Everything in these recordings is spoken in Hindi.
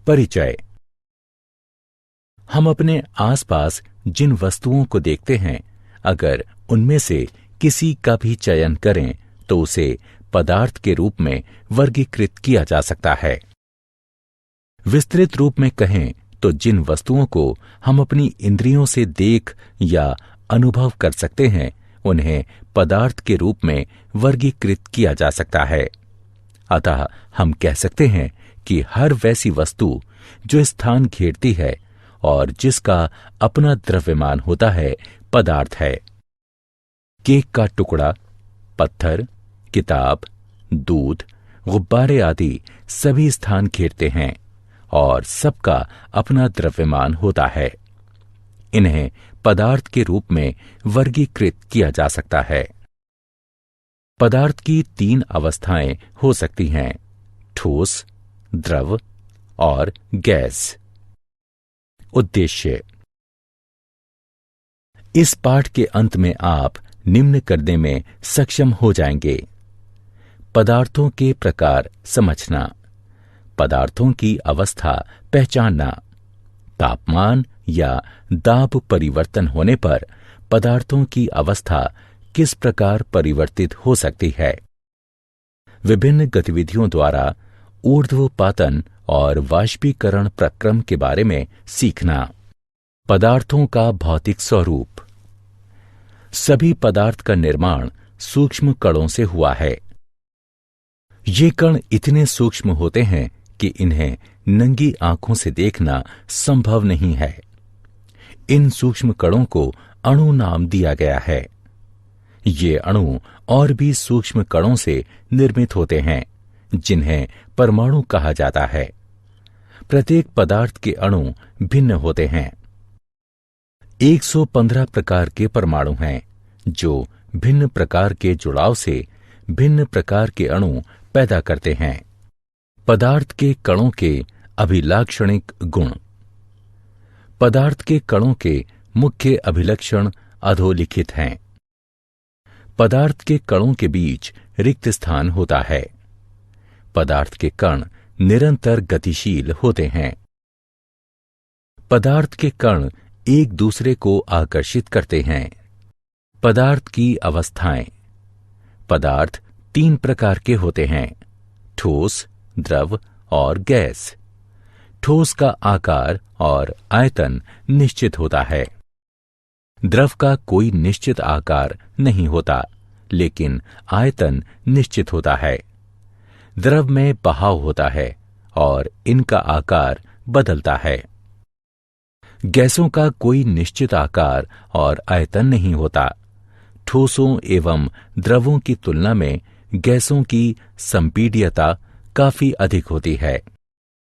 परिचय। हम अपने आसपास जिन वस्तुओं को देखते हैं, अगर उनमें से किसी का भी चयन करें तो उसे पदार्थ के रूप में वर्गीकृत किया जा सकता है। विस्तृत रूप में कहें तो जिन वस्तुओं को हम अपनी इंद्रियों से देख या अनुभव कर सकते हैं, उन्हें पदार्थ के रूप में वर्गीकृत किया जा सकता है। अतः हम कह सकते हैं कि हर वैसी वस्तु जो स्थान घेरती है और जिसका अपना द्रव्यमान होता है, पदार्थ है। केक का टुकड़ा, पत्थर, किताब, दूध, गुब्बारे आदि सभी स्थान घेरते हैं और सबका अपना द्रव्यमान होता है। इन्हें पदार्थ के रूप में वर्गीकृत किया जा सकता है। पदार्थ की 3 अवस्थाएं हो सकती हैं: ठोस, द्रव और गैस। उद्देश्य: इस पाठ के अंत में आप निम्न करने में सक्षम हो जाएंगे: पदार्थों के प्रकार समझना, पदार्थों की अवस्था पहचानना, तापमान या दाब परिवर्तन होने पर पदार्थों की अवस्था किस प्रकार परिवर्तित हो सकती है, विभिन्न गतिविधियों द्वारा ऊर्ध्वपातन और वाष्पीकरण प्रक्रम के बारे में सीखना, पदार्थों का भौतिक स्वरूप। सभी पदार्थ का निर्माण सूक्ष्म कणों से हुआ है। ये कण इतने सूक्ष्म होते हैं कि इन्हें नंगी आंखों से देखना संभव नहीं है। इन सूक्ष्म कणों को अणु नाम दिया गया है। ये अणु और भी सूक्ष्म कणों से निर्मित होते हैं, जिन्हें परमाणु कहा जाता है। प्रत्येक पदार्थ के अणु भिन्न होते हैं। 115 प्रकार के परमाणु हैं, जो भिन्न प्रकार के जुड़ाव से भिन्न प्रकार के अणु पैदा करते हैं। पदार्थ के कणों के अभिलाक्षणिक गुण। पदार्थ के कणों के मुख्य अभिलक्षण अधोलिखित हैं। पदार्थ के कणों के बीच रिक्त स्थान होता है। पदार्थ के कण निरंतर गतिशील होते हैं। पदार्थ के कण एक दूसरे को आकर्षित करते हैं। पदार्थ की अवस्थाएं। पदार्थ 3 प्रकार के होते हैं: ठोस, द्रव और गैस। ठोस का आकार और आयतन निश्चित होता है। द्रव का कोई निश्चित आकार नहीं होता, लेकिन आयतन निश्चित होता है। द्रव में बहाव होता है और इनका आकार बदलता है। गैसों का कोई निश्चित आकार और आयतन नहीं होता। ठोसों एवं द्रवों की तुलना में गैसों की संपीड्यता काफी अधिक होती है।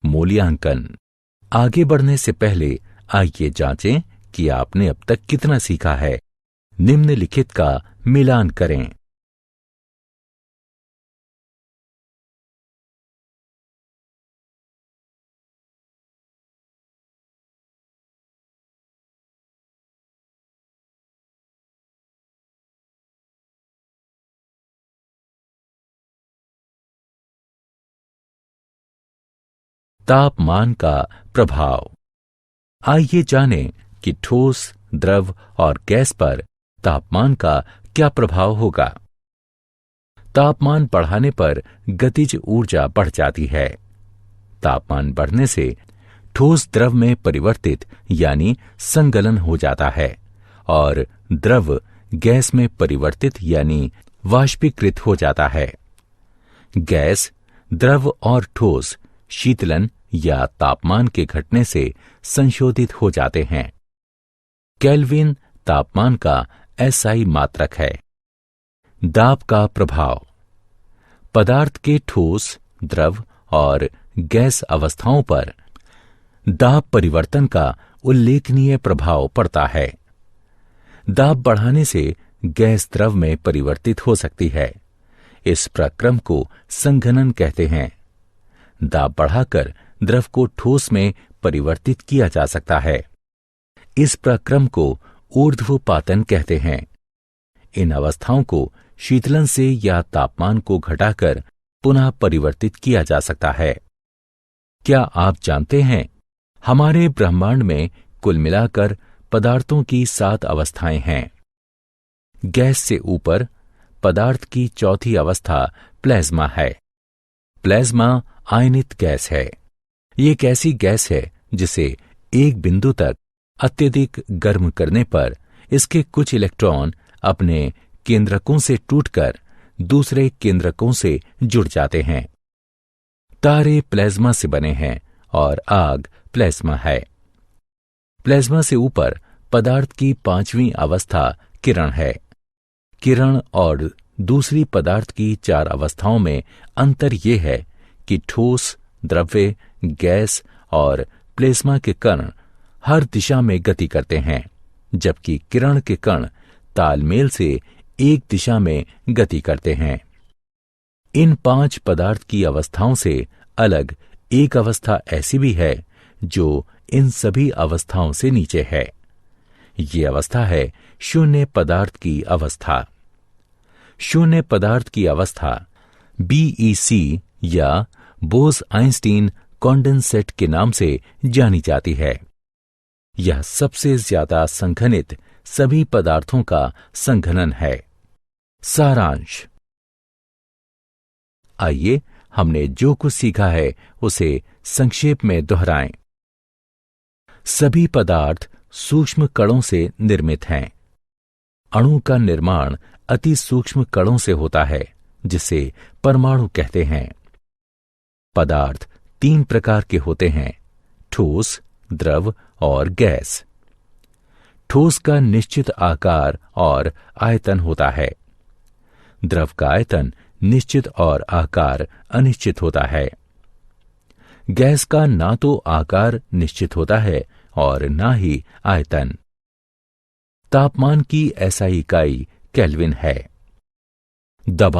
मूल्यांकन। आगे बढ़ने से पहले आइए जांचें कि आपने अब तक कितना सीखा है। निम्नलिखित का मिलान करें। तापमान का प्रभाव। आइए जानें कि ठोस, द्रव और गैस पर तापमान का क्या प्रभाव होगा। तापमान बढ़ाने पर गतिज ऊर्जा बढ़ जाती है। तापमान बढ़ने से ठोस द्रव में परिवर्तित यानी संगलन हो जाता है और द्रव गैस में परिवर्तित यानी वाष्पीकृत हो जाता है। गैस, द्रव और ठोस शीतलन या तापमान के घटने से संशोधित हो जाते हैं। केल्विन तापमान का एसआई मात्रक है। दाब का प्रभाव। पदार्थ के ठोस, द्रव और गैस अवस्थाओं पर दाब परिवर्तन का उल्लेखनीय प्रभाव पड़ता है। दाब बढ़ाने से गैस द्रव में परिवर्तित हो सकती है। इस प्रक्रम को संघनन कहते हैं। दाब बढ़ाकर द्रव को ठोस में परिवर्तित किया जा सकता है। इस प्रक्रम को ऊर्ध्वपातन कहते हैं। इन अवस्थाओं को शीतलन से या तापमान को घटाकर पुनः परिवर्तित किया जा सकता है। क्या आप जानते हैं, हमारे ब्रह्मांड में कुल मिलाकर पदार्थों की 7 अवस्थाएं हैं। गैस से ऊपर पदार्थ की चौथी अवस्था प्लाज्मा है। प्लाज्मा आयनित गैस है। ये एक ऐसी गैस है जिसे एक बिंदु तक अत्यधिक गर्म करने पर इसके कुछ इलेक्ट्रॉन अपने केंद्रकों से टूटकर दूसरे केंद्रकों से जुड़ जाते हैं। तारे प्लाज्मा से बने हैं और आग प्लाज्मा है। प्लाज्मा से ऊपर पदार्थ की 5वीं अवस्था किरण है। किरण और दूसरी पदार्थ की 4 अवस्थाओं में अंतर यह है कि ठोस, द्रव्य, गैस और प्लाज्मा के कण हर दिशा में गति करते हैं, जबकि किरण के कण तालमेल से एक दिशा में गति करते हैं। इन 5 पदार्थ की अवस्थाओं से अलग एक अवस्था ऐसी भी है जो इन सभी अवस्थाओं से नीचे है। ये अवस्था है शून्य पदार्थ की अवस्था। शून्य पदार्थ की अवस्था BEC या बोस-आइंस्टीन कॉन्डेंसेट के नाम से जानी जाती है। यह सबसे ज्यादा संघनित सभी पदार्थों का संघनन है। सारांश। आइए हमने जो कुछ सीखा है उसे संक्षेप में दोहराएं। सभी पदार्थ सूक्ष्म कणों से निर्मित हैं। अणु का निर्माण अति सूक्ष्म कणों से होता है, जिसे परमाणु कहते हैं। पदार्थ 3 प्रकार के होते हैं: ठोस, द्रव और गैस। ठोस का निश्चित आकार और आयतन होता है। द्रव का आयतन निश्चित और आकार अनिश्चित होता है। गैस का ना तो आकार निश्चित होता है और ना ही आयतन। तापमान की SI इकाई केल्विन है। दबाव